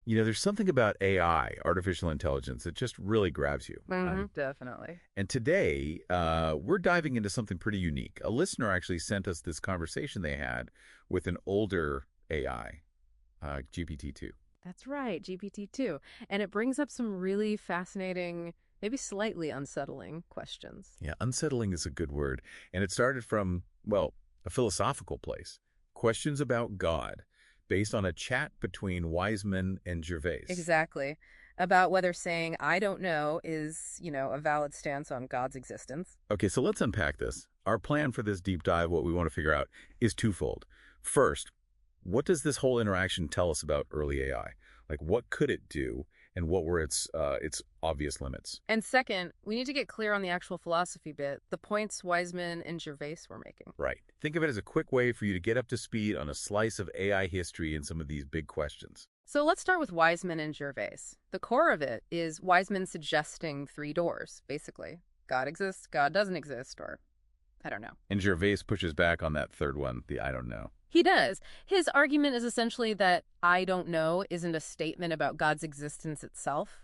There's something about AI, artificial intelligence, that just really grabs you. Definitely. And today, we're diving into something pretty unique. A listener actually sent us this conversation they had with an older AI, GPT-2. That's right, GPT-2. And it brings up some really fascinating, maybe slightly unsettling questions. Yeah, unsettling is a good word. And it started from, well, a philosophical place. Questions about God, based on a chat between Wiseman and Gervais. Exactly. About whether saying, I don't know, is, a valid stance on God's existence. Okay, so let's unpack this. Our plan for this deep dive, what we want to figure out, is twofold. First, what does this whole interaction tell us about early AI? Like, what could it do, and what were its obvious limits? And second, we need to get clear on the actual philosophy bit, the points Wiseman and Gervais were making. Right. Think of it as a quick way for you to get up to speed on a slice of AI history and some of these big questions. So let's start with Wiseman and Gervais. The core of it is Wiseman suggesting three doors, basically. God exists, God doesn't exist, or I don't know. And Gervais pushes back on that third one, the I don't know. He does. His argument is essentially that I don't know isn't a statement about God's existence itself.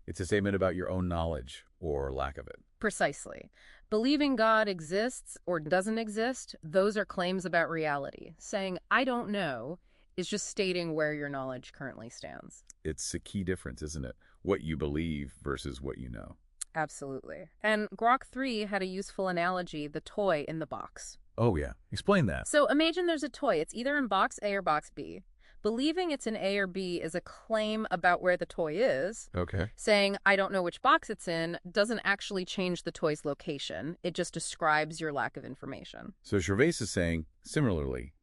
It's a statement about your own knowledge or lack of it. Precisely. Believing God exists or doesn't exist, those are claims about reality. Saying I don't know is just stating where your knowledge currently stands. It's a key difference, isn't it? What you believe versus what you know. Absolutely. And Grok 3 had a useful analogy, the toy in the box. Oh, yeah. Explain that. So imagine there's a toy. It's either in box A or box B. Believing it's in A or B is a claim about where the toy is. Okay. Saying, I don't know which box it's in, doesn't actually change the toy's location. It just describes your lack of information. So Gervais is saying, similarly,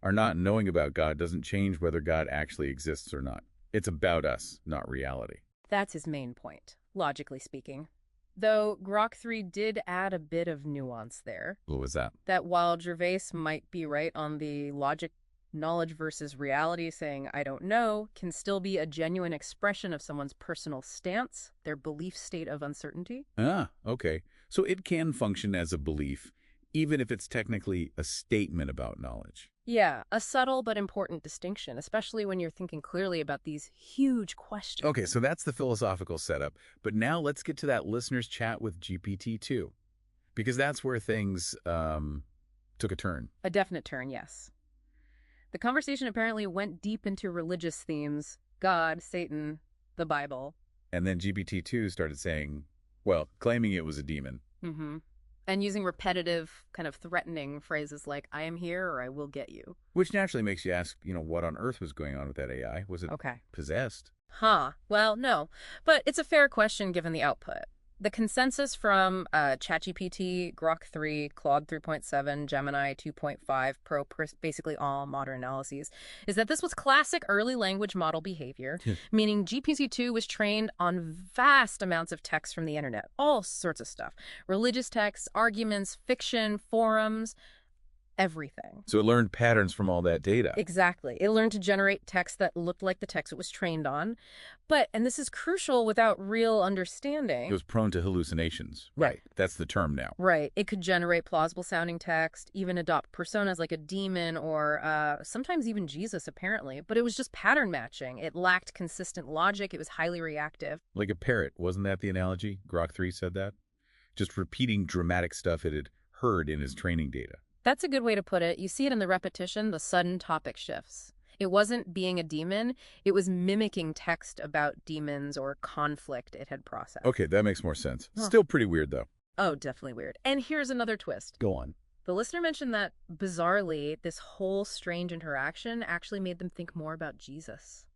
our not knowing about God doesn't change whether God actually exists or not. It's about us, not reality. That's his main point, logically speaking. Though Grok 3 did add a bit of nuance there. What was that? That while Gervais might be right on the logic, knowledge versus reality, saying I don't know, can still be a genuine expression of someone's personal stance, their belief state of uncertainty. Ah, okay. So it can function as a belief, even if it's technically a statement about knowledge. Yeah, a subtle but important distinction, especially when you're thinking clearly about these huge questions. Okay, so that's the philosophical setup. But now let's get to that listener's chat with GPT-2, because that's where things took a turn. A definite turn, yes. The conversation apparently went deep into religious themes, God, Satan, the Bible. And then GPT-2 started saying, well, claiming it was a demon. Mm-hmm. And using repetitive, kind of threatening phrases like, I am here or I will get you. Which naturally makes you ask, what on earth was going on with that AI? Was it possessed? Well, no. But it's a fair question given the output. The consensus from ChatGPT, Grok 3, Claude 3.7, Gemini 2.5 Pro, basically all modern analyses, is that this was classic early language model behavior, meaning GPT-2 was trained on vast amounts of text from the internet, all sorts of stuff. Religious texts, arguments, fiction, forums, everything. So it learned patterns from all that data. Exactly. It learned to generate text that looked like the text it was trained on. But, and this is crucial, without real understanding. It was prone to hallucinations. Right. That's the term now. Right. It could generate plausible sounding text, even adopt personas like a demon or sometimes even Jesus, apparently. But it was just pattern matching. It lacked consistent logic. It was highly reactive. Like a parrot. Wasn't that the analogy? Grok 3 said that? Just repeating dramatic stuff it had heard in his training data. That's a good way to put it. You see it in the repetition, the sudden topic shifts. It wasn't being a demon. It was mimicking text about demons or conflict it had processed. Okay, that makes more sense. Still pretty weird, though. Oh, definitely weird. And here's another twist. Go on. The listener mentioned that, bizarrely, this whole strange interaction actually made them think more about Jesus.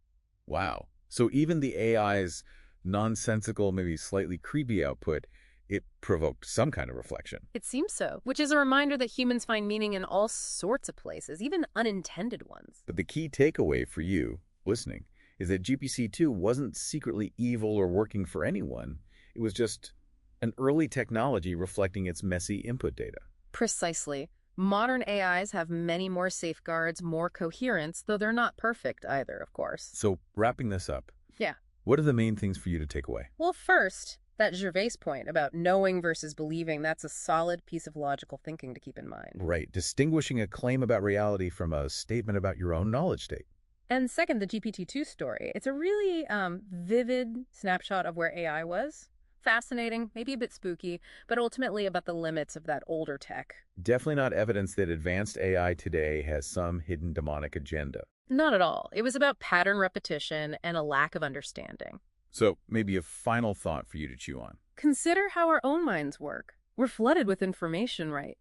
Wow. So even the AI's nonsensical, maybe slightly creepy output, it provoked some kind of reflection. It seems so, which is a reminder that humans find meaning in all sorts of places, even unintended ones. But the key takeaway for you, listening, is that GPT-2 wasn't secretly evil or working for anyone. It was just an early technology reflecting its messy input data. Precisely. Modern AIs have many more safeguards, more coherence, though they're not perfect either, of course. So, wrapping this up. Yeah. What are the main things for you to take away? Well, first, that Gervais point about knowing versus believing, that's a solid piece of logical thinking to keep in mind. Right. Distinguishing a claim about reality from a statement about your own knowledge state. And second, the GPT-2 story. It's a really vivid snapshot of where AI was. Fascinating, maybe a bit spooky, but ultimately about the limits of that older tech. Definitely not evidence that advanced AI today has some hidden demonic agenda. Not at all. It was about pattern repetition and a lack of understanding. So maybe a final thought for you to chew on. Consider how our own minds work. We're flooded with information, right?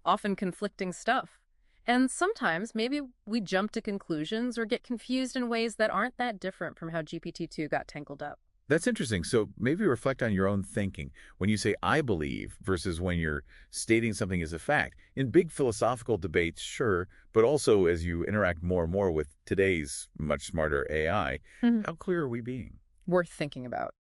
Often conflicting stuff. And sometimes maybe we jump to conclusions or get confused in ways that aren't that different from how GPT-2 got tangled up. That's interesting. So maybe reflect on your own thinking when you say I believe versus when you're stating something as a fact. In big philosophical debates, sure, but also as you interact more and more with today's much smarter AI, Mhm. how clear are we being? Worth thinking about.